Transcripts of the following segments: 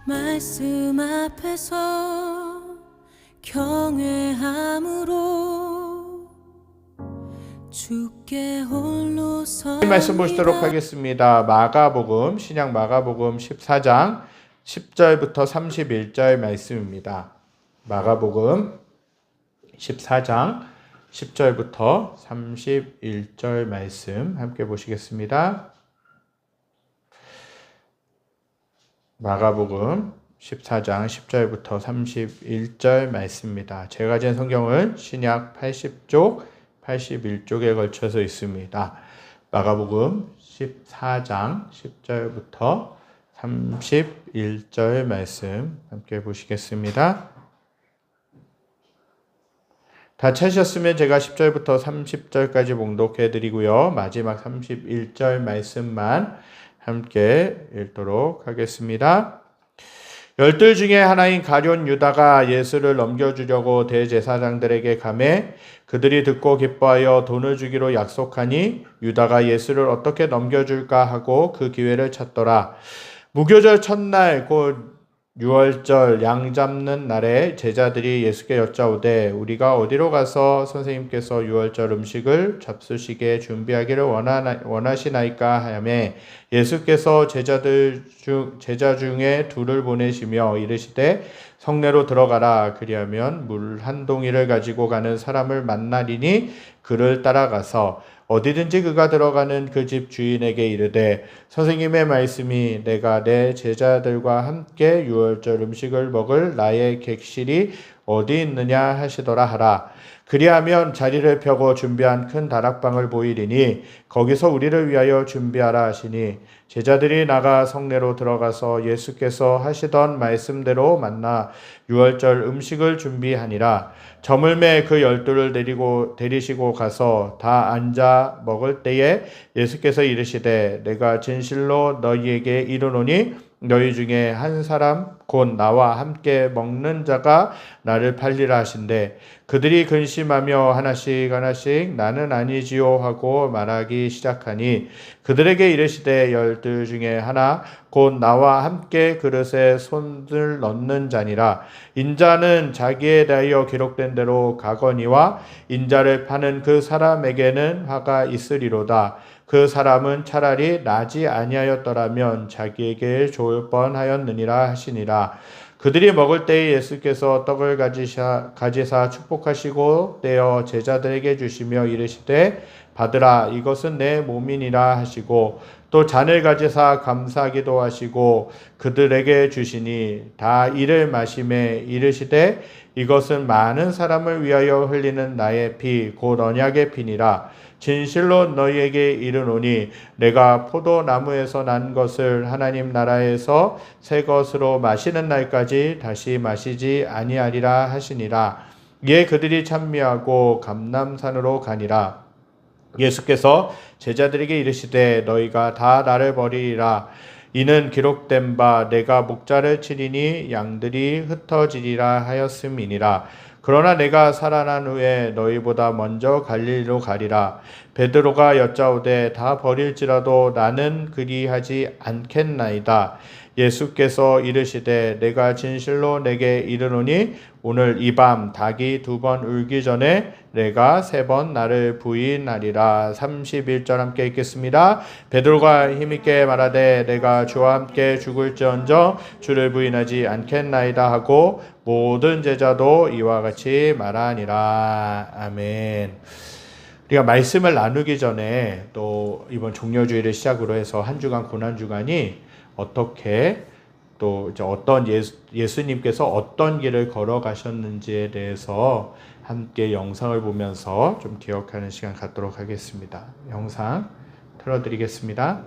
말씀 앞에서 경외함으로 주께 홀로 섭니다. 말씀 보시도록 하겠습니다. 마가복음, 신약 마가복음 14장 10절부터 31절 말씀입니다. 마가복음 14장 10절부터 31절 말씀 함께 보시겠습니다. 마가복음 14장 10절부터 31절 말씀입니다. 제가 가진 성경은 신약 80쪽, 81쪽에 걸쳐서 있습니다. 마가복음 14장 10절부터 31절 말씀 함께 보시겠습니다. 다 찾으셨으면 제가 10절부터 30절까지 봉독해 드리고요. 마지막 31절 말씀만 함께 읽도록 하겠습니다. 12 중에 하나인 가룟 유다가 예수를 넘겨주려고 대제사장들에게 가매 그들이 듣고 기뻐하여 돈을 주기로 약속하니 유다가 예수를 어떻게 넘겨줄까 하고 그 기회를 찾더라. 무교절 첫날 곧 유월절 양 잡는 날에 제자들이 예수께 여짜오되 우리가 어디로 가서 선생님께서 유월절 음식을 잡수시게 준비하기를 원하시나이까 하매 예수께서 제자 중에 둘을 보내시며 이르시되 성내로 들어가라. 그리하면 물 한 동이를 가지고 가는 사람을 만나리니 그를 따라가서 어디든지 그가 들어가는 그 집 주인에게 이르되 선생님의 말씀이 내가 내 제자들과 함께 유월절 음식을 먹을 나의 객실이 어디 있느냐 하시더라 하라. 그리하면 자리를 펴고 준비한 큰 다락방을 보이리니 거기서 우리를 위하여 준비하라 하시니 제자들이 나가 성내로 들어가서 예수께서 하시던 말씀대로 만나 유월절 음식을 준비하니라. 저물매 그 12를 데리시고 가서 다 앉아 먹을 때에 예수께서 이르시되 내가 진실로 너희에게 이르노니 너희 중에 한 사람 곧 나와 함께 먹는 자가 나를 팔리라 하신대 그들이 근심하며 하나씩 나는 아니지요 하고 말하기 시작하니 그들에게 이르시되 12 중에 하나 곧 나와 함께 그릇에 손을 넣는 자니라. 인자는 자기에 대하여 기록된 대로 가거니와 인자를 파는 그 사람에게는 화가 있으리로다. 그 사람은 차라리 나지 아니하였더라면 자기에게 좋을 뻔하였느니라 하시니라. 그들이 먹을 때에 예수께서 떡을 가지사 축복하시고 떼어 제자들에게 주시며 이르시되 받으라 이것은 내 몸이니라 하시고 또 잔을 가지사 감사기도 하시고 그들에게 주시니 다 이를 마시매 이르시되 이것은 많은 사람을 위하여 흘리는 나의 피 곧 언약의 피니라. 진실로 너희에게 이르노니 내가 포도나무에서 난 것을 하나님 나라에서 새 것으로 마시는 날까지 다시 마시지 아니하리라 하시니라. 이에 그들이 찬미하고 감람산으로 가니라. 예수께서 제자들에게 이르시되 너희가 다 나를 버리리라. 이는 기록된 바 내가 목자를 치리니 양들이 흩어지리라 하였음이니라. 그러나 내가 살아난 후에 너희보다 먼저 갈릴리로 가리라. 베드로가 여짜오되 다 버릴지라도 나는 그리하지 않겠나이다. 예수께서 이르시되 내가 진실로 내게 이르노니 오늘 이 밤 닭이 2번 울기 전에 내가 3번 나를 부인하리라. 31절 함께 읽겠습니다. 베드로가 힘있게 말하되 내가 주와 함께 죽을지언정 주를 부인하지 않겠나이다 하고 모든 제자도 이와 같이 말하니라. 아멘. 우리가 말씀을 나누기 전에 또 이번 종려주일을 시작으로 해서 한 주간 고난주간이 어떻게 또 이제 어떤 예수님께서 어떤 길을 걸어가셨는지에 대해서 함께 영상을 보면서 좀 기억하는 시간 갖도록 하겠습니다. 영상 틀어드리겠습니다.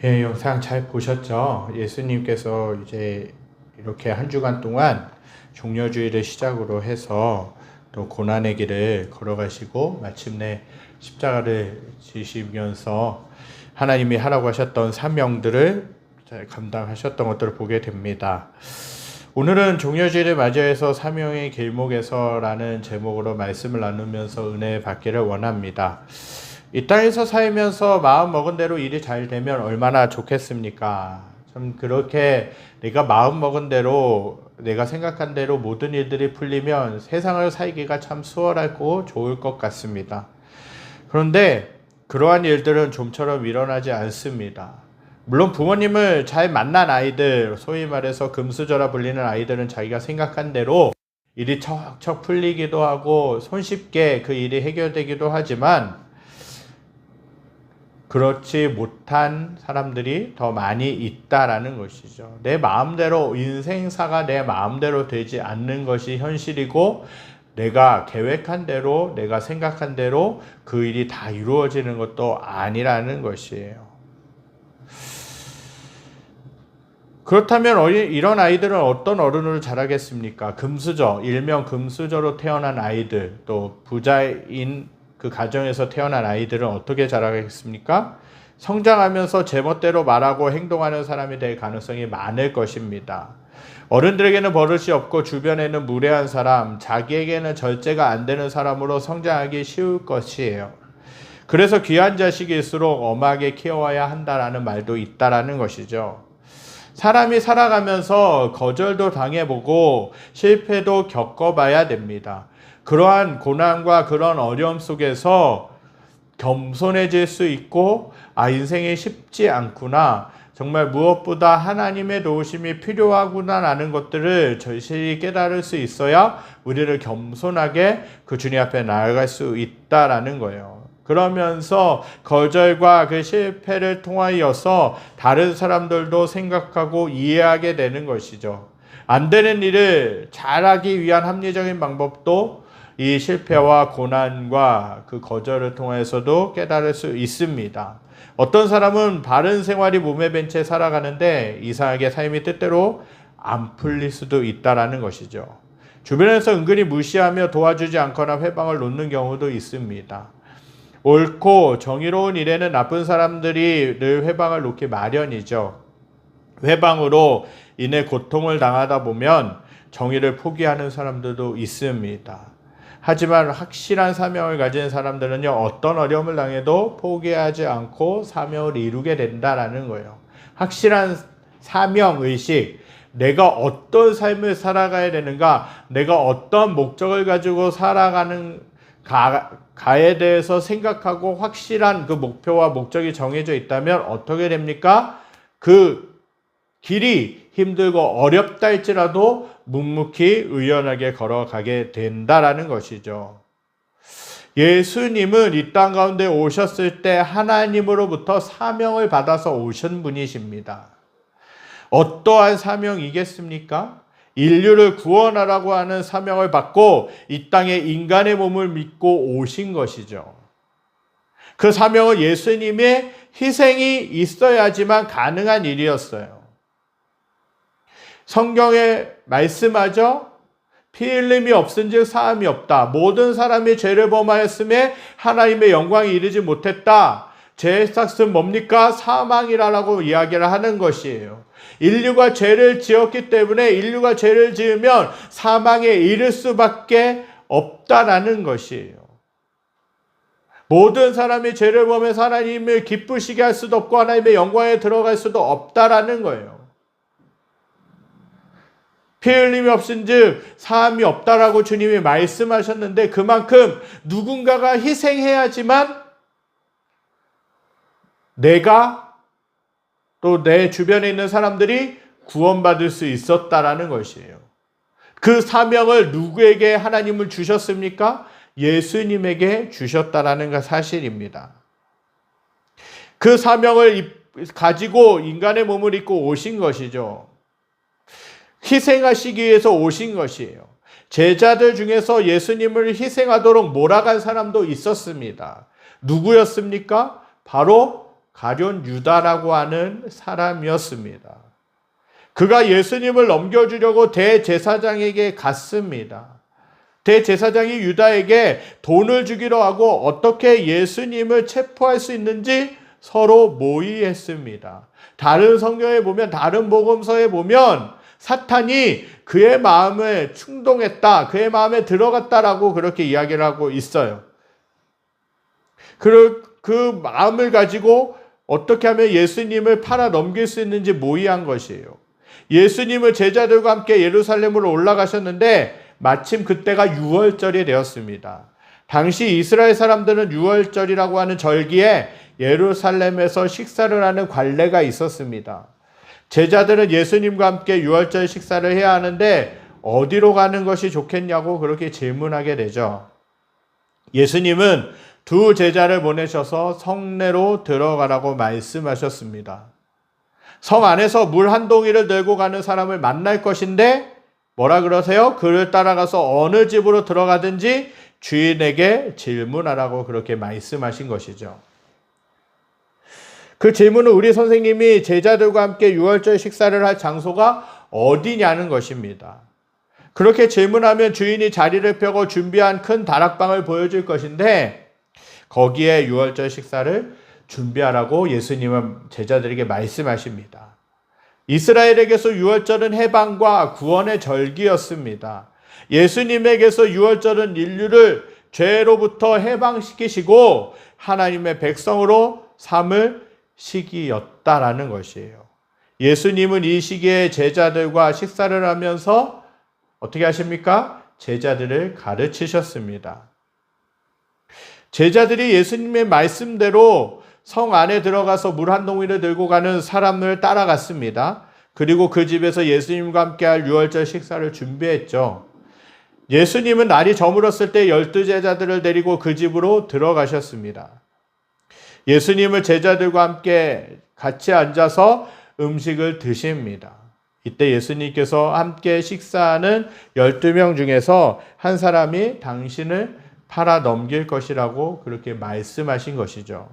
예, 영상 잘 보셨죠? 예수님께서 이제 이렇게 한 주간 동안 종려주의를 시작으로 해서 또 고난의 길을 걸어가시고 마침내 십자가를 지시면서 하나님이 하라고 하셨던 사명들을 잘 감당하셨던 것들을 보게 됩니다. 오늘은 종려주의를 맞이해서 사명의 길목에서라는 제목으로 말씀을 나누면서 은혜 받기를 원합니다. 이 땅에서 살면서 마음 먹은 대로 일이 잘 되면 얼마나 좋겠습니까? 좀 그렇게 내가 마음 먹은 대로 내가 생각한 대로 모든 일들이 풀리면 세상을 살기가 참 수월하고 좋을 것 같습니다. 그런데 그러한 일들은 좀처럼 일어나지 않습니다. 물론 부모님을 잘 만난 아이들, 소위 말해서 금수저라 불리는 아이들은 자기가 생각한 대로 일이 척척 풀리기도 하고 손쉽게 그 일이 해결되기도 하지만 그렇지 못한 사람들이 더 많이 있다라는 것이죠. 내 마음대로 인생사가 내 마음대로 되지 않는 것이 현실이고 내가 계획한 대로 내가 생각한 대로 그 일이 다 이루어지는 것도 아니라는 것이에요. 그렇다면 이런 아이들은 어떤 어른으로 자라겠습니까? 금수저, 일명 금수저로 태어난 아이들, 또 부자인 그 가정에서 태어난 아이들은 어떻게 자라겠습니까? 성장하면서 제멋대로 말하고 행동하는 사람이 될 가능성이 많을 것입니다. 어른들에게는 버릇이 없고 주변에는 무례한 사람, 자기에게는 절제가 안 되는 사람으로 성장하기 쉬울 것이에요. 그래서 귀한 자식일수록 엄하게 키워야 한다라는 말도 있다라는 것이죠. 사람이 살아가면서 거절도 당해보고 실패도 겪어봐야 됩니다. 그러한 고난과 그런 어려움 속에서 겸손해질 수 있고 인생이 쉽지 않구나, 정말 무엇보다 하나님의 도우심이 필요하구나라는 것들을 절실히 깨달을 수 있어야 우리를 겸손하게 그 주님 앞에 나아갈 수 있다라는 거예요. 그러면서 거절과 그 실패를 통하여서 다른 사람들도 생각하고 이해하게 되는 것이죠. 안 되는 일을 잘하기 위한 합리적인 방법도 이 실패와 고난과 그 거절을 통해서도 깨달을 수 있습니다. 어떤 사람은 바른 생활이 몸에 밴 채 살아가는데 이상하게 삶이 뜻대로 안 풀릴 수도 있다라는 것이죠. 주변에서 은근히 무시하며 도와주지 않거나 회방을 놓는 경우도 있습니다. 옳고 정의로운 일에는 나쁜 사람들이 늘 회방을 놓기 마련이죠. 회방으로 인해 고통을 당하다 보면 정의를 포기하는 사람들도 있습니다. 하지만 확실한 사명을 가진 사람들은요, 어떤 어려움을 당해도 포기하지 않고 사명을 이루게 된다라는 거예요. 확실한 사명의식, 내가 어떤 삶을 살아가야 되는가, 내가 어떤 목적을 가지고 살아가는 가에 대해서 생각하고 확실한 그 목표와 목적이 정해져 있다면 어떻게 됩니까? 그 길이 힘들고 어렵다 할지라도 묵묵히 의연하게 걸어가게 된다라는 것이죠. 예수님은 이 땅 가운데 오셨을 때 하나님으로부터 사명을 받아서 오신 분이십니다. 어떠한 사명이겠습니까? 인류를 구원하라고 하는 사명을 받고 이 땅에 인간의 몸을 믿고 오신 것이죠. 그 사명은 예수님의 희생이 있어야지만 가능한 일이었어요. 성경에 말씀하죠. 피 흘림이 없은즉 사함이 없다. 모든 사람이 죄를 범하였음에 하나님의 영광이 이르지 못했다. 죄의 삭은 뭡니까? 사망이라고 이야기를 하는 것이에요. 인류가 죄를 지었기 때문에 인류가 죄를 지으면 사망에 이를 수밖에 없다라는 것이에요. 모든 사람이 죄를 범해서 하나님을 기쁘시게 할 수도 없고 하나님의 영광에 들어갈 수도 없다라는 거예요. 피 흘림이 없은즉 사함이 없다라고 주님이 말씀하셨는데 그만큼 누군가가 희생해야지만 내가 또 내 주변에 있는 사람들이 구원받을 수 있었다라는 것이에요. 그 사명을 누구에게 하나님을 주셨습니까? 예수님에게 주셨다라는 사실입니다. 그 사명을 가지고 인간의 몸을 입고 오신 것이죠. 희생하시기 위해서 오신 것이에요. 제자들 중에서 예수님을 희생하도록 몰아간 사람도 있었습니다. 누구였습니까? 바로 가룟 유다라고 하는 사람이었습니다. 그가 예수님을 넘겨주려고 대제사장에게 갔습니다. 대제사장이 유다에게 돈을 주기로 하고 어떻게 예수님을 체포할 수 있는지 서로 모의했습니다. 다른 성경에 보면, 다른 복음서에 보면 사탄이 그의 마음을 충동했다, 그의 마음에 들어갔다라고 그렇게 이야기를 하고 있어요. 그 마음을 가지고 어떻게 하면 예수님을 팔아 넘길 수 있는지 모의한 것이에요. 예수님을 제자들과 함께 예루살렘으로 올라가셨는데 마침 그때가 유월절이 되었습니다. 당시 이스라엘 사람들은 유월절이라고 하는 절기에 예루살렘에서 식사를 하는 관례가 있었습니다. 제자들은 예수님과 함께 유월절 식사를 해야 하는데 어디로 가는 것이 좋겠냐고 그렇게 질문하게 되죠. 예수님은 두 제자를 보내셔서 성내로 들어가라고 말씀하셨습니다. 성 안에서 물 한 동이를 들고 가는 사람을 만날 것인데 뭐라 그러세요? 그를 따라가서 어느 집으로 들어가든지 주인에게 질문하라고 그렇게 말씀하신 것이죠. 그 질문은 우리 선생님이 제자들과 함께 유월절 식사를 할 장소가 어디냐는 것입니다. 그렇게 질문하면 주인이 자리를 펴고 준비한 큰 다락방을 보여줄 것인데 거기에 유월절 식사를 준비하라고 예수님은 제자들에게 말씀하십니다. 이스라엘에게서 유월절은 해방과 구원의 절기였습니다. 예수님에게서 유월절은 인류를 죄로부터 해방시키시고 하나님의 백성으로 삼을 시기였다라는 것이에요. 예수님은 이 시기에 제자들과 식사를 하면서 어떻게 하십니까? 제자들을 가르치셨습니다. 제자들이 예수님의 말씀대로 성 안에 들어가서 물 한 동이를 들고 가는 사람을 따라갔습니다. 그리고 그 집에서 예수님과 함께할 유월절 식사를 준비했죠. 예수님은 날이 저물었을 때 12제자들을 데리고 그 집으로 들어가셨습니다. 예수님은 제자들과 함께 같이 앉아서 음식을 드십니다. 이때 예수님께서 함께 식사하는 12명 중에서 한 사람이 당신을 팔아 넘길 것이라고 그렇게 말씀하신 것이죠.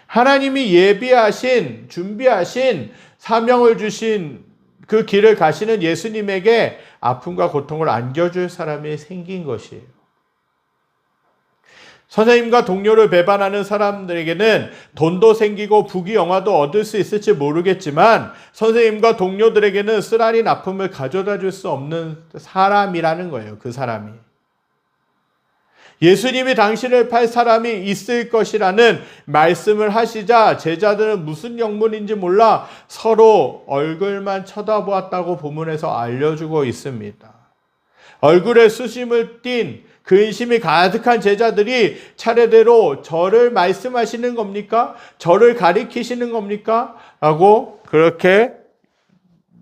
하나님이 예비하신, 준비하신, 사명을 주신 그 길을 가시는 예수님에게 아픔과 고통을 안겨줄 사람이 생긴 것이에요. 선생님과 동료를 배반하는 사람들에게는 돈도 생기고 부귀영화도 얻을 수 있을지 모르겠지만 선생님과 동료들에게는 쓰라린 아픔을 가져다 줄 수 없는 사람이라는 거예요. 그 사람이. 예수님이 당신을 팔 사람이 있을 것이라는 말씀을 하시자 제자들은 무슨 영문인지 몰라 서로 얼굴만 쳐다보았다고 본문에서 알려주고 있습니다. 얼굴에 수심을 띤 근심이 가득한 제자들이 차례대로 저를 말씀하시는 겁니까? 저를 가리키시는 겁니까? 라고 그렇게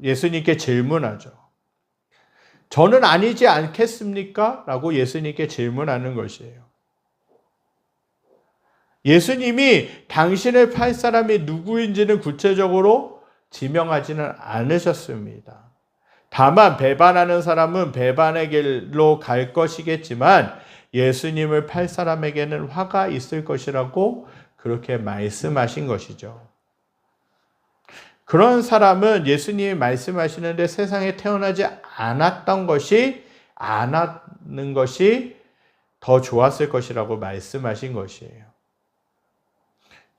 예수님께 질문하죠. 저는 아니지 않겠습니까? 라고 예수님께 질문하는 것이에요. 예수님이 당신을 팔 사람이 누구인지는 구체적으로 지명하지는 않으셨습니다. 다만 배반하는 사람은 배반의 길로 갈 것이겠지만 예수님을 팔 사람에게는 화가 있을 것이라고 그렇게 말씀하신 것이죠. 그런 사람은 예수님이 말씀하시는데 세상에 태어나지 않았는 것이 더 좋았을 것이라고 말씀하신 것이에요.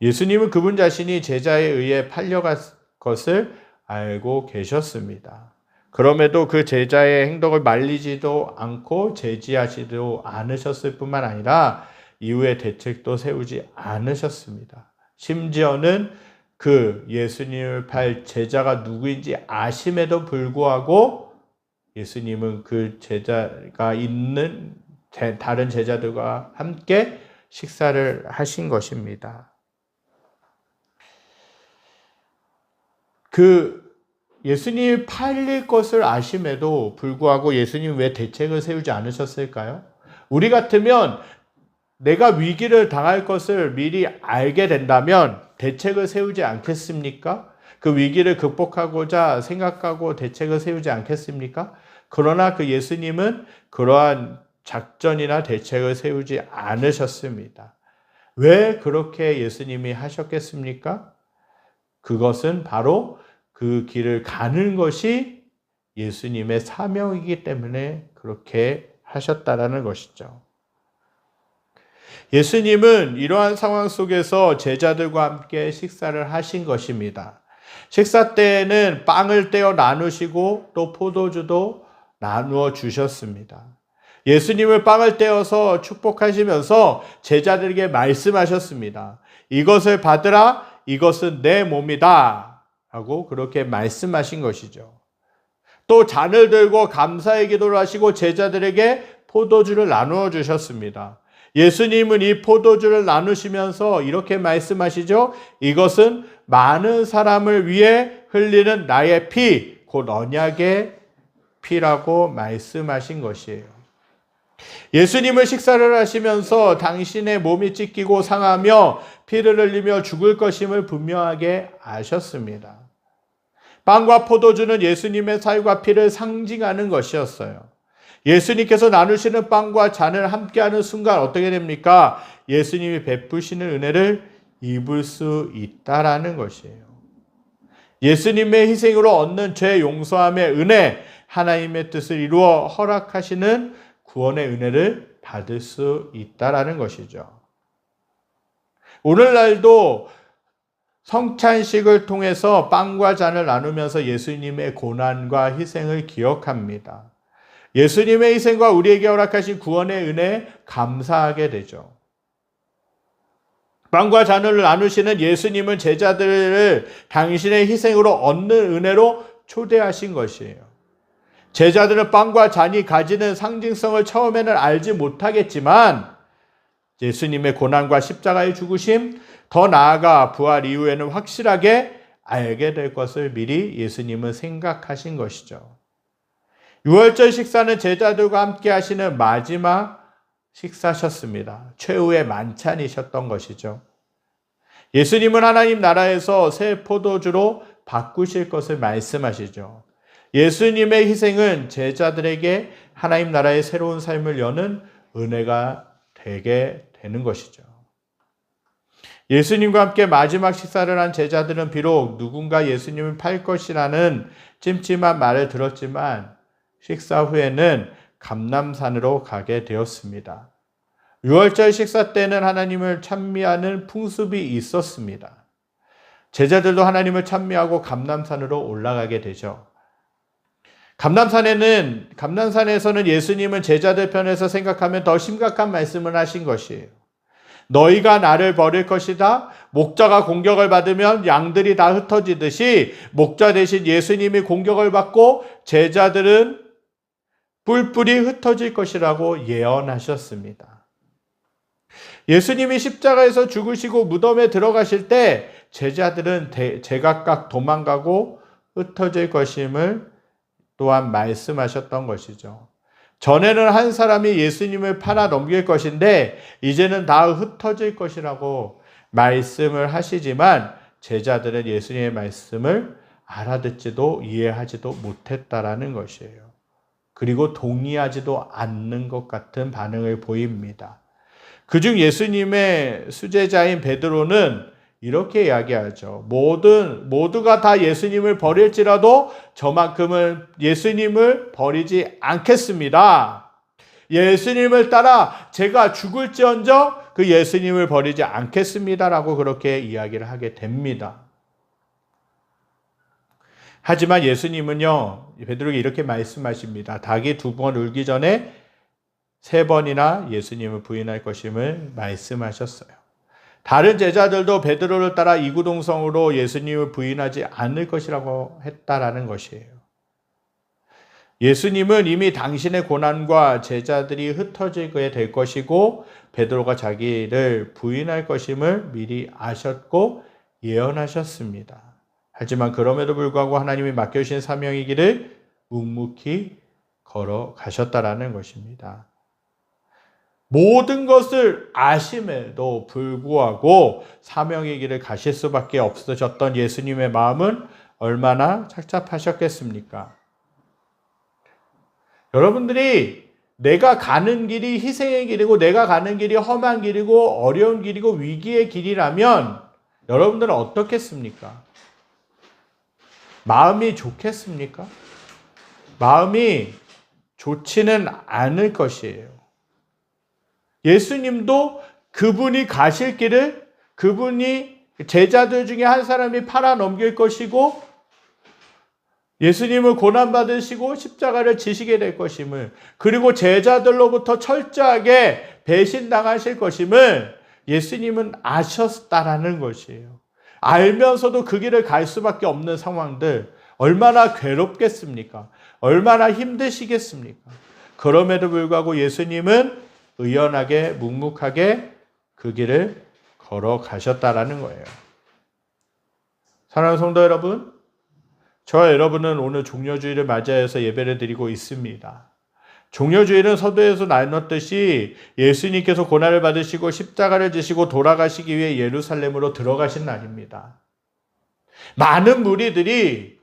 예수님은 그분 자신이 제자에 의해 팔려갈 것을 알고 계셨습니다. 그럼에도 그 제자의 행동을 말리지도 않고 제지하지도 않으셨을 뿐만 아니라 이후에 대책도 세우지 않으셨습니다. 심지어는 그 예수님을 팔 제자가 누구인지 아심에도 불구하고 예수님은 그 제자가 있는 다른 제자들과 함께 식사를 하신 것입니다. 예수님이 팔릴 것을 아심에도 불구하고 예수님 왜 대책을 세우지 않으셨을까요? 우리 같으면 내가 위기를 당할 것을 미리 알게 된다면 대책을 세우지 않겠습니까? 그 위기를 극복하고자 생각하고 대책을 세우지 않겠습니까? 그러나 그 예수님은 그러한 작전이나 대책을 세우지 않으셨습니다. 왜 그렇게 예수님이 하셨겠습니까? 그것은 바로 그 길을 가는 것이 예수님의 사명이기 때문에 그렇게 하셨다라는 것이죠. 예수님은 이러한 상황 속에서 제자들과 함께 식사를 하신 것입니다. 식사 때에는 빵을 떼어 나누시고 또 포도주도 나누어 주셨습니다. 예수님을 빵을 떼어서 축복하시면서 제자들에게 말씀하셨습니다. 이것을 받으라, 이것은 내 몸이다 하고 그렇게 말씀하신 것이죠. 또 잔을 들고 감사의 기도를 하시고 제자들에게 포도주를 나누어 주셨습니다. 예수님은 이 포도주를 나누시면서 이렇게 말씀하시죠. 이것은 많은 사람을 위해 흘리는 나의 피, 곧 언약의 피라고 말씀하신 것이에요. 예수님은 식사를 하시면서 당신의 몸이 찢기고 상하며 피를 흘리며 죽을 것임을 분명하게 아셨습니다. 빵과 포도주는 예수님의 살과 피를 상징하는 것이었어요. 예수님께서 나누시는 빵과 잔을 함께하는 순간 어떻게 됩니까? 예수님이 베푸시는 은혜를 입을 수 있다라는 것이에요. 예수님의 희생으로 얻는 죄 용서함의 은혜, 하나님의 뜻을 이루어 허락하시는 구원의 은혜를 받을 수 있다라는 것이죠. 오늘날도 성찬식을 통해서 빵과 잔을 나누면서 예수님의 고난과 희생을 기억합니다. 예수님의 희생과 우리에게 허락하신 구원의 은혜에 감사하게 되죠. 빵과 잔을 나누시는 예수님은 제자들을 당신의 희생으로 얻는 은혜로 초대하신 것이에요. 제자들은 빵과 잔이 가지는 상징성을 처음에는 알지 못하겠지만 예수님의 고난과 십자가의 죽으심, 더 나아가 부활 이후에는 확실하게 알게 될 것을 미리 예수님은 생각하신 것이죠. 유월절 식사는 제자들과 함께 하시는 마지막 식사셨습니다. 최후의 만찬이셨던 것이죠. 예수님은 하나님 나라에서 새 포도주로 바꾸실 것을 말씀하시죠. 예수님의 희생은 제자들에게 하나님 나라의 새로운 삶을 여는 은혜가 되게 되는 것이죠. 예수님과 함께 마지막 식사를 한 제자들은 비록 누군가 예수님을 팔 것이라는 찜찜한 말을 들었지만 식사 후에는 감람산으로 가게 되었습니다. 유월절 식사 때는 하나님을 찬미하는 풍습이 있었습니다. 제자들도 하나님을 찬미하고 감람산으로 올라가게 되죠. 감람산에서는 예수님은 제자들 편에서 생각하면 더 심각한 말씀을 하신 것이에요. 너희가 나를 버릴 것이다. 목자가 공격을 받으면 양들이 다 흩어지듯이 목자 대신 예수님이 공격을 받고 제자들은 뿔뿔이 흩어질 것이라고 예언하셨습니다. 예수님이 십자가에서 죽으시고 무덤에 들어가실 때 제자들은 제각각 도망가고 흩어질 것임을 또한 말씀하셨던 것이죠. 전에는 한 사람이 예수님을 팔아 넘길 것인데 이제는 다 흩어질 것이라고 말씀을 하시지만 제자들은 예수님의 말씀을 알아듣지도 이해하지도 못했다라는 것이에요. 그리고 동의하지도 않는 것 같은 반응을 보입니다. 그중 예수님의 수제자인 베드로는 이렇게 이야기하죠. 모두가 다 예수님을 버릴지라도 저만큼은 예수님을 버리지 않겠습니다. 예수님을 따라 제가 죽을지언정 그 예수님을 버리지 않겠습니다라고 그렇게 이야기를 하게 됩니다. 하지만 예수님은요, 베드로에게 이렇게 말씀하십니다. 닭이 2번 울기 전에 3번이나 예수님을 부인할 것임을 말씀하셨어요. 다른 제자들도 베드로를 따라 이구동성으로 예수님을 부인하지 않을 것이라고 했다라는 것이에요. 예수님은 이미 당신의 고난과 제자들이 흩어지게 될 것이고 베드로가 자기를 부인할 것임을 미리 아셨고 예언하셨습니다. 하지만 그럼에도 불구하고 하나님이 맡겨주신 사명의 길을 묵묵히 걸어가셨다라는 것입니다. 모든 것을 아심에도 불구하고 사명의 길을 가실 수밖에 없으셨던 예수님의 마음은 얼마나 착잡하셨겠습니까? 여러분들이 내가 가는 길이 희생의 길이고 내가 가는 길이 험한 길이고 어려운 길이고 위기의 길이라면 여러분들은 어떻겠습니까? 마음이 좋겠습니까? 마음이 좋지는 않을 것이에요. 예수님도 그분이 가실 길을 그분이 제자들 중에 한 사람이 팔아 넘길 것이고 예수님을 고난받으시고 십자가를 지시게 될 것임을 그리고 제자들로부터 철저하게 배신당하실 것임을 예수님은 아셨다라는 것이에요. 알면서도 그 길을 갈 수밖에 없는 상황들 얼마나 괴롭겠습니까? 얼마나 힘드시겠습니까? 그럼에도 불구하고 예수님은 의연하게 묵묵하게 그 길을 걸어가셨다라는 거예요. 사랑하는 성도 여러분, 저와 여러분은 오늘 종려주일을 맞이해서 예배를 드리고 있습니다. 종려주일은 서두에서 나눴듯이 예수님께서 고난을 받으시고 십자가를 지시고 돌아가시기 위해 예루살렘으로 들어가신 날입니다. 많은 무리들이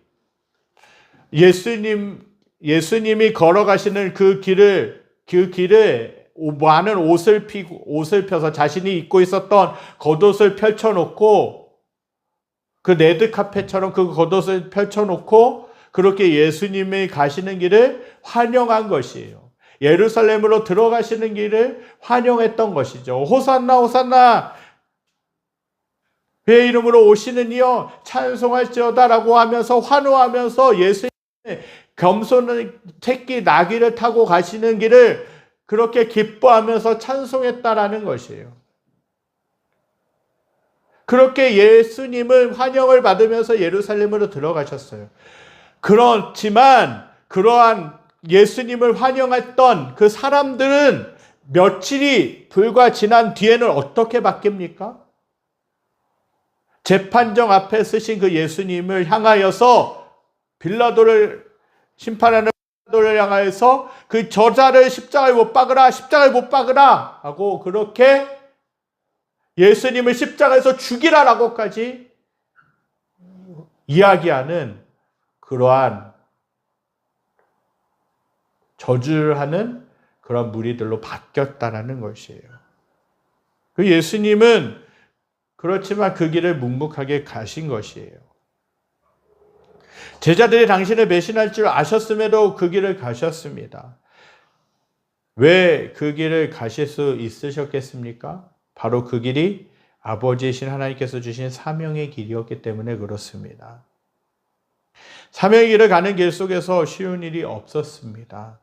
예수님이 걸어가시는 그 길을 많은 옷을 펴서 자신이 입고 있었던 겉옷을 펼쳐놓고 그 레드카펫처럼 그 겉옷을 펼쳐놓고 그렇게 예수님이 가시는 길을 환영한 것이에요. 예루살렘으로 들어가시는 길을 환영했던 것이죠. 호산나 호산나 그의 이름으로 오시는 이여 찬송할지어다라고 하면서 환호하면서 예수님의 겸손한 새끼 나귀를 타고 가시는 길을 그렇게 기뻐하면서 찬송했다라는 것이에요. 그렇게 예수님은 환영을 받으면서 예루살렘으로 들어가셨어요. 그렇지만 그러한 예수님을 환영했던 그 사람들은 며칠이 불과 지난 뒤에는 어떻게 바뀝니까? 재판정 앞에 쓰신 그 예수님을 향하여서 심판하는 빌라도를 향하여서 그 저자를 십자가에 못 박으라 하고 그렇게 예수님을 십자가에서 죽이라라고까지 이야기하는 그러한 저주를 하는 그런 무리들로 바뀌었다라는 것이에요. 그 예수님은 그렇지만 그 길을 묵묵하게 가신 것이에요. 제자들이 당신을 배신할 줄 아셨음에도 그 길을 가셨습니다. 왜 그 길을 가실 수 있으셨겠습니까? 바로 그 길이 아버지이신 하나님께서 주신 사명의 길이었기 때문에 그렇습니다. 사명의 길을 가는 길 속에서 쉬운 일이 없었습니다.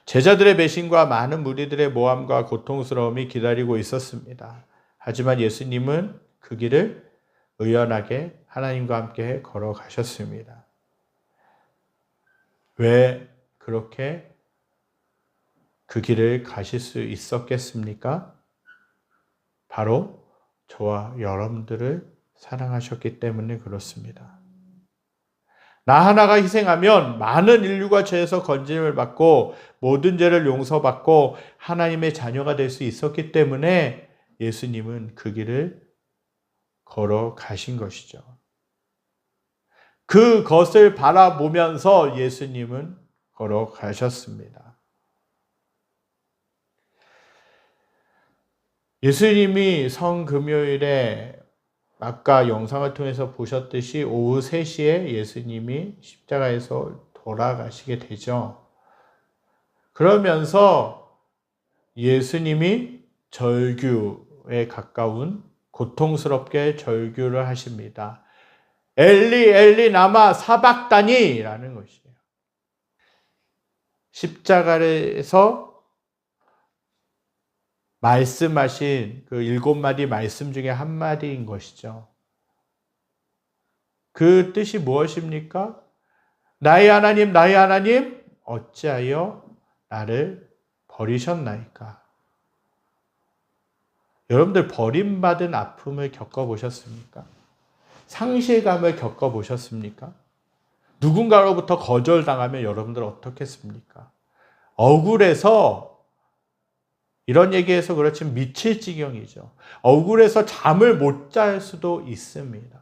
제자들의 배신과 많은 무리들의 모함과 고통스러움이 기다리고 있었습니다. 하지만 예수님은 그 길을 의연하게 하나님과 함께 걸어가셨습니다. 왜 그렇게 그 길을 가실 수 있었겠습니까? 바로 저와 여러분들을 사랑하셨기 때문에 그렇습니다. 나 하나가 희생하면 많은 인류가 죄에서 건짐을 받고 모든 죄를 용서받고 하나님의 자녀가 될 수 있었기 때문에 예수님은 그 길을 걸어가신 것이죠. 그것을 바라보면서 예수님은 걸어가셨습니다. 예수님이 성금요일에 아까 영상을 통해서 보셨듯이 오후 3시에 예수님이 십자가에서 돌아가시게 되죠. 그러면서 예수님이 절규에 가까운 고통스럽게 절규를 하십니다. 엘리 엘리 라마 사박다니 라는 것이에요. 십자가에서 말씀하신 그 7마디 말씀 중에 한 마디인 것이죠. 그 뜻이 무엇입니까? 나의 하나님, 어찌하여 나를 버리셨나이까? 여러분들 버림받은 아픔을 겪어보셨습니까? 상실감을 겪어보셨습니까? 누군가로부터 거절당하면 여러분들 어떻겠습니까? 억울해서 이런 얘기해서 그렇지만 미칠 지경이죠. 억울해서 잠을 못 잘 수도 있습니다.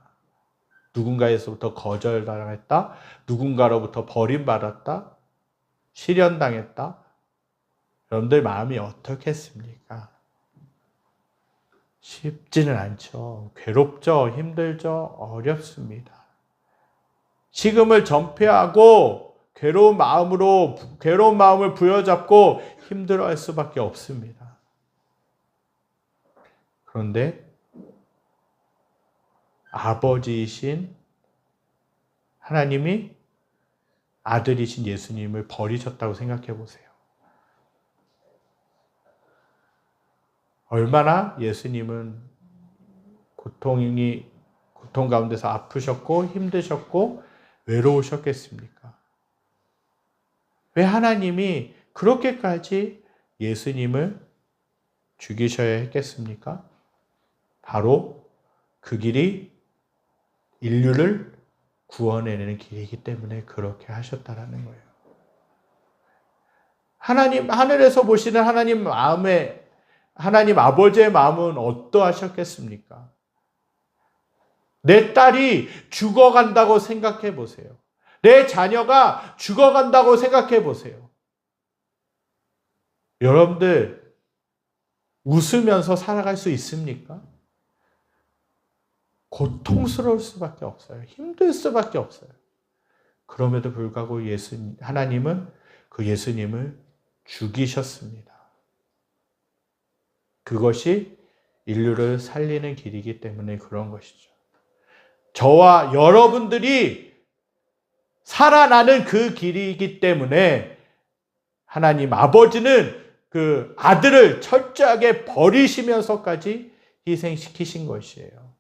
누군가에서부터 거절당했다, 누군가로부터 버림받았다, 실현당했다. 여러분들 마음이 어떻겠습니까? 쉽지는 않죠. 괴롭죠. 힘들죠. 어렵습니다. 식음을 전폐하고 괴로운 마음을 부여잡고 힘들어할 수밖에 없습니다. 그런데 아버지이신 하나님이 아들이신 예수님을 버리셨다고 생각해 보세요. 얼마나 예수님은 고통 가운데서 아프셨고 힘드셨고 외로우셨겠습니까? 왜 하나님이 그렇게까지 예수님을 죽이셔야 했겠습니까? 바로 그 길이 인류를 구원해내는 길이기 때문에 그렇게 하셨다라는 거예요. 하나님, 하늘에서 보시는 하나님 아버지의 마음은 어떠하셨겠습니까? 내 딸이 죽어간다고 생각해 보세요. 내 자녀가 죽어간다고 생각해 보세요. 여러분들, 웃으면서 살아갈 수 있습니까? 고통스러울 수밖에 없어요. 힘들 수밖에 없어요. 그럼에도 불구하고 하나님은 그 예수님을 죽이셨습니다. 그것이 인류를 살리는 길이기 때문에 그런 것이죠. 저와 여러분들이 살아나는 그 길이기 때문에 하나님 아버지는 그 아들을 철저하게 버리시면서까지 희생시키신 것이에요.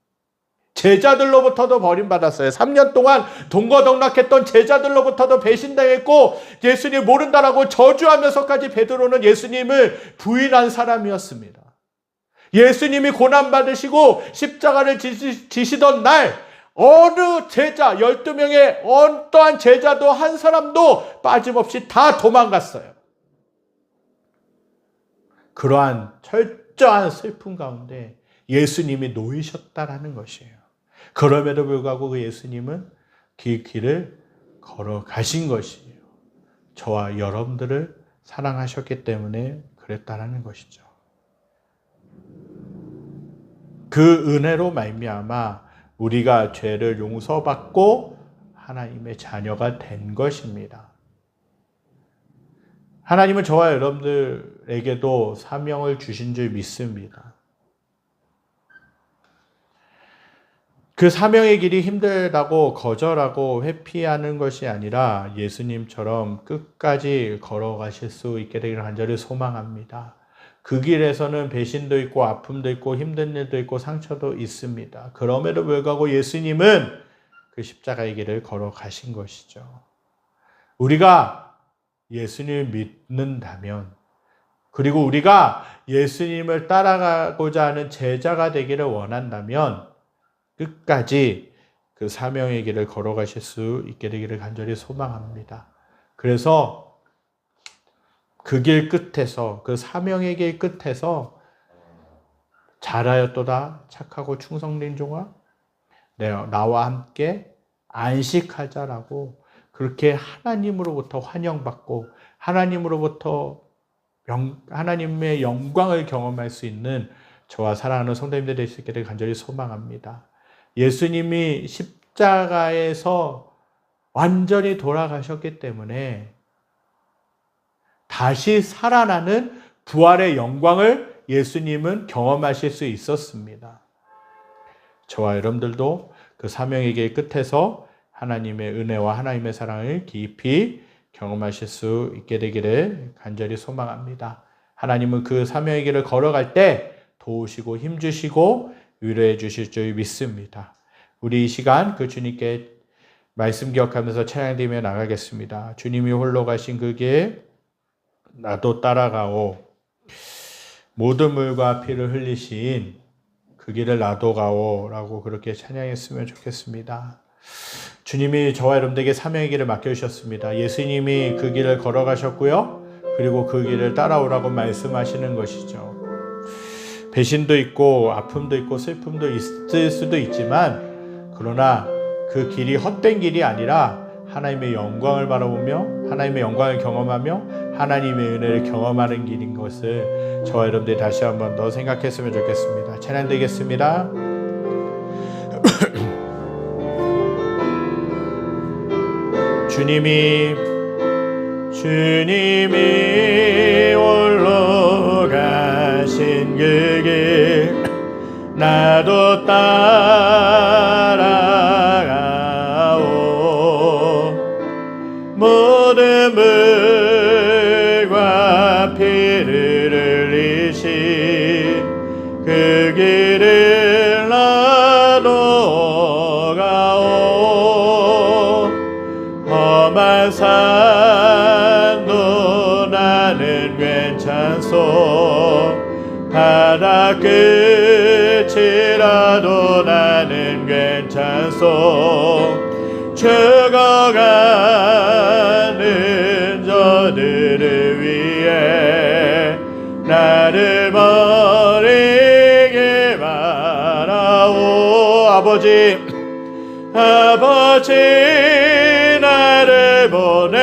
제자들로부터도 버림받았어요. 3년 동안 동거동락했던 제자들로부터도 배신당했고 예수님 모른다라고 저주하면서까지 베드로는 예수님을 부인한 사람이었습니다. 예수님이 고난받으시고 십자가를 지시던 날 어느 제자, 12명의 어떠한 제자도 한 사람도 빠짐없이 다 도망갔어요. 그러한 철저한 슬픔 가운데 예수님이 놓이셨다라는 것이에요. 그럼에도 불구하고 그 예수님은 그 길을 걸어가신 것이에요. 저와 여러분들을 사랑하셨기 때문에 그랬다라는 것이죠. 그 은혜로 말미암아 우리가 죄를 용서받고 하나님의 자녀가 된 것입니다. 하나님은 저와 여러분들에게도 사명을 주신 줄 믿습니다. 그 사명의 길이 힘들다고 거절하고 회피하는 것이 아니라 예수님처럼 끝까지 걸어가실 수 있게 되기를 간절히 소망합니다. 그 길에서는 배신도 있고 아픔도 있고 힘든 일도 있고 상처도 있습니다. 그럼에도 불구하고 예수님은 그 십자가의 길을 걸어가신 것이죠. 우리가 예수님을 믿는다면, 그리고 우리가 예수님을 따라가고자 하는 제자가 되기를 원한다면 끝까지 그 사명의 길을 걸어가실 수 있게 되기를 간절히 소망합니다. 그래서 그 길 끝에서, 그 사명의 길 끝에서 잘하였도다 착하고 충성된 종아, 나와 함께 안식하자라고 그렇게 하나님으로부터 환영받고 하나님의 영광을 경험할 수 있는 저와 사랑하는 성도님들 될 수 있게 되길 간절히 소망합니다. 예수님이 십자가에서 완전히 돌아가셨기 때문에 다시 살아나는 부활의 영광을 예수님은 경험하실 수 있었습니다. 저와 여러분들도 그 사명의 길 끝에서 하나님의 은혜와 하나님의 사랑을 깊이 경험하실 수 있게 되기를 간절히 소망합니다. 하나님은 그 사명의 길을 걸어갈 때 도우시고 힘주시고 위로해 주실 줄 믿습니다. 우리 이 시간 그 주님께 말씀 기억하면서 찬양드리며 나가겠습니다. 주님이 홀로 가신 그 길 나도 따라가오. 모든 물과 피를 흘리신 그 길을 나도 가오라고 그렇게 찬양했으면 좋겠습니다. 주님이 저와 여러분들에게 사명의 길을 맡겨주셨습니다. 예수님이 그 길을 걸어가셨고요. 그리고 그 길을 따라오라고 말씀하시는 것이죠. 배신도 있고 아픔도 있고 슬픔도 있을 수도 있지만 그러나 그 길이 헛된 길이 아니라 하나님의 영광을 바라보며 하나님의 영광을 경험하며 하나님의 은혜를 경험하는 길인 것을 저와 여러분들이 다시 한번 더 생각했으면 좋겠습니다. 찬양되겠습니다. 주님이 홀로 가신 그 길 나도 따라가오. 모든 물과 피를 흘리신 그 길을 나도 가오. 험한 산도 나는 괜찮소. 바다 끝이라도 나는 괜찮소. 죽어가는 저들을 위해 나를 버리게 말아오. 아버지 나를 보내주오.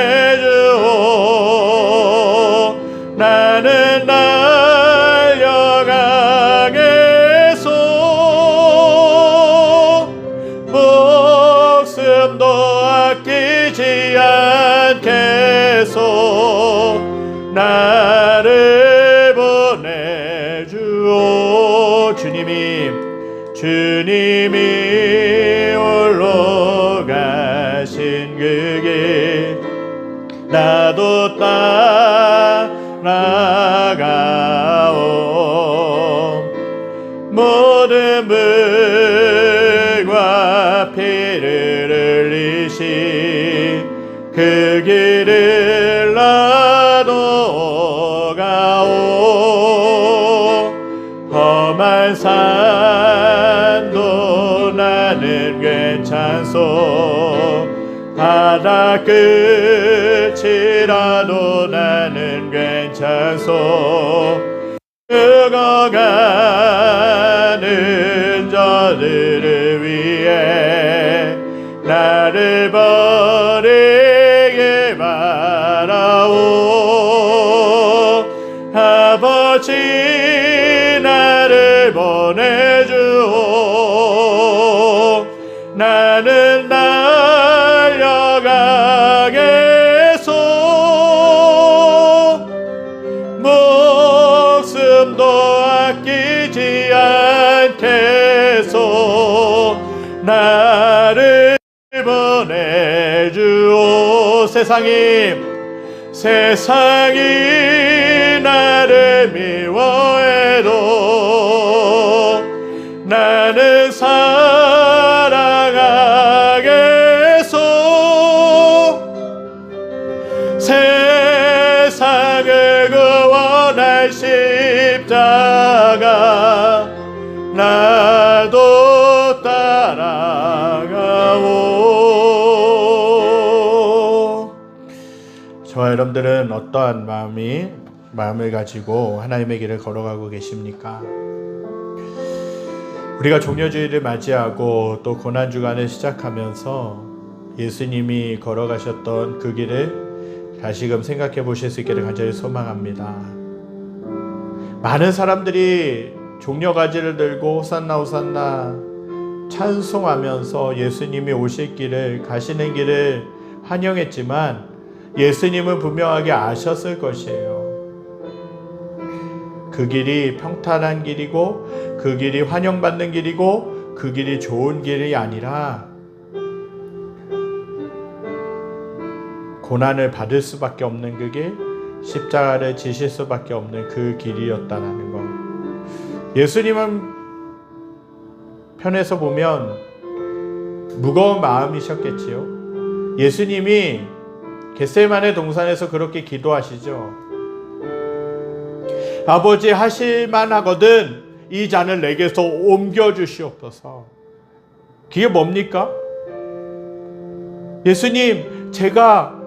나는 달려가겠소. 목숨도 아끼지 않겠소. 나를 보내주오. 주님이 홀로 가신 그 길 나도 따라가오. 모든 물과 피를 흘리신 그 길을 나도 가오. 험한 산도 나는 괜찮소. 바다 끝이라도 나는 괜찮소. 죽어가는 저들을 위해 나를 버리게 말아오. 아버지 나를 보내주오. 나는 달려가겠소. 목숨도 아끼지 않겠소. 나를 보내주오. 세상이 나를 미워해도 나는 사랑하겠소. 세상을 구원할 십자가 나도 따라가오. 저와 여러분들은 어떠한 마음을 가지고 하나님의 길을 걸어가고 계십니까? 우리가 종려주일을 맞이하고 또 고난주간을 시작하면서 예수님이 걸어가셨던 그 길을 다시금 생각해 보실 수 있기를 간절히 소망합니다. 많은 사람들이 종려가지를 들고 호산나 호산나 찬송하면서 예수님이 오실 길을, 가시는 길을 환영했지만 예수님은 분명하게 아셨을 것이에요. 그 길이 평탄한 길이고 그 길이 환영받는 길이고 그 길이 좋은 길이 아니라 고난을 받을 수밖에 없는 그 길, 십자가를 지실 수밖에 없는 그 길이었다는 것. 예수님은 편에서 보면 무거운 마음이셨겠지요. 예수님이 겟세마네 동산에서 그렇게 기도하시죠. 아버지, 하실만 하거든 이 잔을 내게서 옮겨주시옵소서. 그게 뭡니까? 예수님, 제가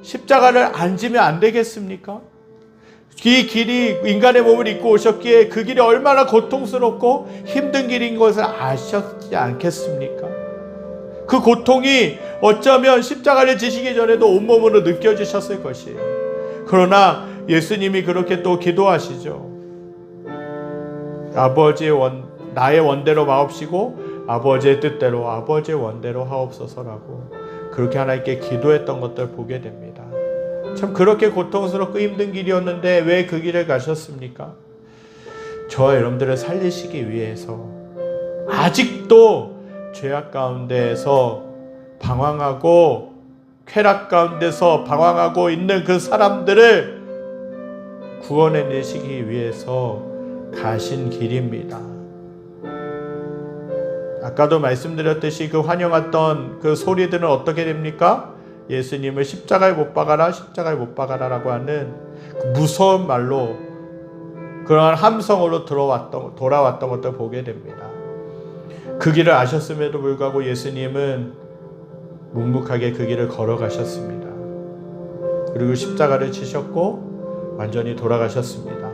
십자가를 안 지면 안 되겠습니까? 이 길이 인간의 몸을 입고 오셨기에 그 길이 얼마나 고통스럽고 힘든 길인 것을 아셨지 않겠습니까? 그 고통이 어쩌면 십자가를 지시기 전에도 온몸으로 느껴지셨을 것이에요. 그러나 예수님이 그렇게 또 기도하시죠. 나의 원대로 마옵시고 아버지의 뜻대로 아버지의 원대로 하옵소서라고 그렇게 하나님께 기도했던 것들 보게 됩니다. 참 그렇게 고통스럽고 힘든 길이었는데 왜 그 길을 가셨습니까? 저와 여러분들을 살리시기 위해서 아직도 죄악 가운데에서 방황하고 쾌락 가운데서 방황하고 있는 그 사람들을 구원해내시기 위해서 가신 길입니다. 아까도 말씀드렸듯이 그 환영했던 그 소리들은 어떻게 됩니까? 예수님을 십자가에 못 박아라, 십자가에 못 박아라라고 하는 그 무서운 말로 그러한 함성으로 돌아왔던 것을 보게 됩니다. 그 길을 아셨음에도 불구하고 예수님은 묵묵하게 그 길을 걸어가셨습니다. 그리고 십자가를 치셨고 완전히 돌아가셨습니다.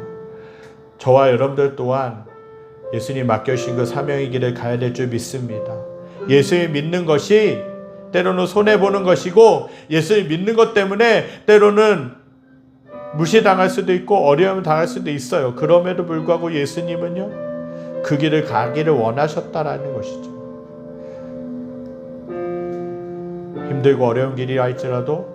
저와 여러분들 또한 예수님 맡겨주신 그 사명의 길을 가야 될 줄 믿습니다. 예수님 믿는 것이 때로는 손해보는 것이고 예수님 믿는 것 때문에 때로는 무시당할 수도 있고 어려움을 당할 수도 있어요. 그럼에도 불구하고 예수님은요 그 길을 가기를 원하셨다라는 것이죠. 힘들고 어려운 길이라 할지라도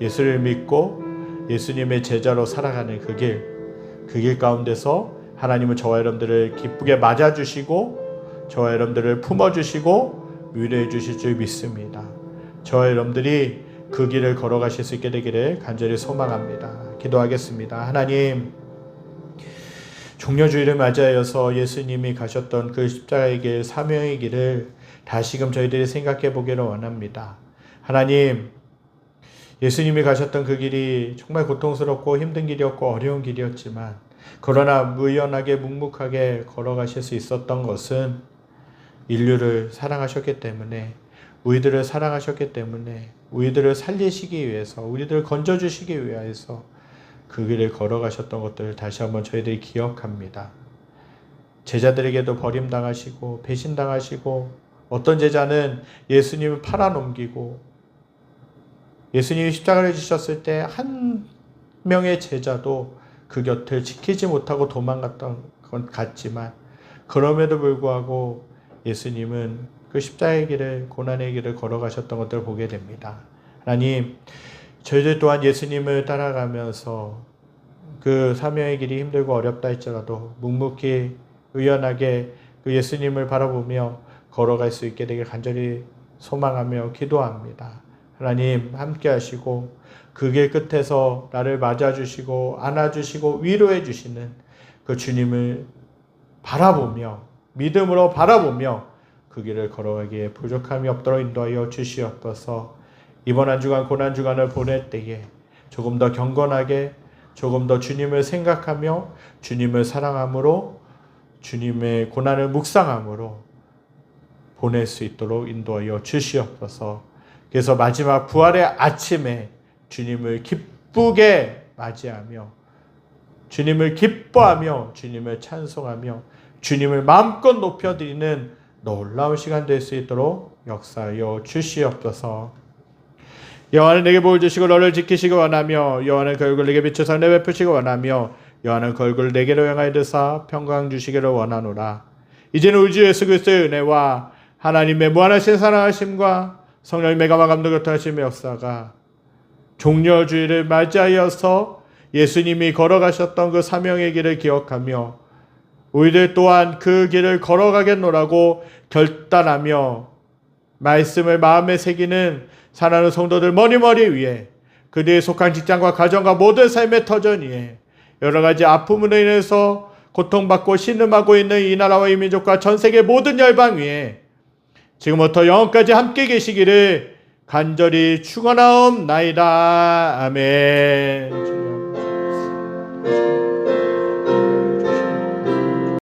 예수를 믿고 예수님의 제자로 살아가는 그 길 가운데서 하나님은 저와 여러분들을 기쁘게 맞아주시고 저와 여러분들을 품어주시고 위로해 주실 줄 믿습니다. 저와 여러분들이 그 길을 걸어가실 수 있게 되기를 간절히 소망합니다. 기도하겠습니다. 하나님, 종려주의를 맞이하여서 예수님이 가셨던 그 십자가의 길, 사명의 길을 다시금 저희들이 생각해 보기를 원합니다. 하나님, 예수님이 가셨던 그 길이 정말 고통스럽고 힘든 길이었고 어려운 길이었지만 그러나 무연하게 묵묵하게 걸어가실 수 있었던 것은 인류를 사랑하셨기 때문에 우리들을 사랑하셨기 때문에 우리들을 살리시기 위해서 우리들을 건져주시기 위해서 그 길을 걸어가셨던 것들을 다시 한번 저희들이 기억합니다. 제자들에게도 버림당하시고 배신당하시고 어떤 제자는 예수님을 팔아넘기고 예수님이 십자가를 지셨을 때 한 명의 제자도 그 곁을 지키지 못하고 도망갔던 것 같지만 그럼에도 불구하고 예수님은 그 십자가의 길을 고난의 길을 걸어가셨던 것들을 보게 됩니다. 하나님, 저희들 또한 예수님을 따라가면서 그 사명의 길이 힘들고 어렵다 할지라도 묵묵히 의연하게 그 예수님을 바라보며 걸어갈 수 있게 되길 간절히 소망하며 기도합니다. 하나님 함께 하시고 그 길 끝에서 나를 맞아주시고 안아주시고 위로해 주시는 그 주님을 바라보며 믿음으로 바라보며 그 길을 걸어가기에 부족함이 없도록 인도하여 주시옵소서. 이번 한 주간 고난 주간을 보낼 때에 조금 더 경건하게 조금 더 주님을 생각하며 주님을 사랑함으로 주님의 고난을 묵상함으로 보낼 수 있도록 인도하여 주시옵소서. 그래서 마지막 부활의 아침에 주님을 기쁘게 맞이하며 주님을 기뻐하며 주님을 찬송하며 주님을 마음껏 높여드리는 놀라운 시간 될 수 있도록 역사하여 주시옵소서. 여호와는 내게 복을 주시고 너를 지키시기 원하며 여호와는 그 얼굴을 내게 비춰서 은혜 베푸시기 원하며 여호와는 그 얼굴을 내게로 향하여 드사 평강 주시기를 원하노라. 이제는 우리 주 예수 그리스도의 은혜와 하나님의 무한하신 사랑하심과 성령의 매감화 감동 교통하심의 역사가 종려주의를 맞이하여서 예수님이 걸어가셨던 그 사명의 길을 기억하며 우리들 또한 그 길을 걸어가겠노라고 결단하며 말씀을 마음에 새기는 사랑하는 성도들 머리머리 위에 그들이 속한 직장과 가정과 모든 삶의 터전 위에 여러 가지 아픔으로 인해서 고통받고 신음하고 있는 이 나라와 이 민족과 전 세계 모든 열방 위에 지금부터 영원까지 함께 계시기를 간절히 축원하옵나이다. 아멘.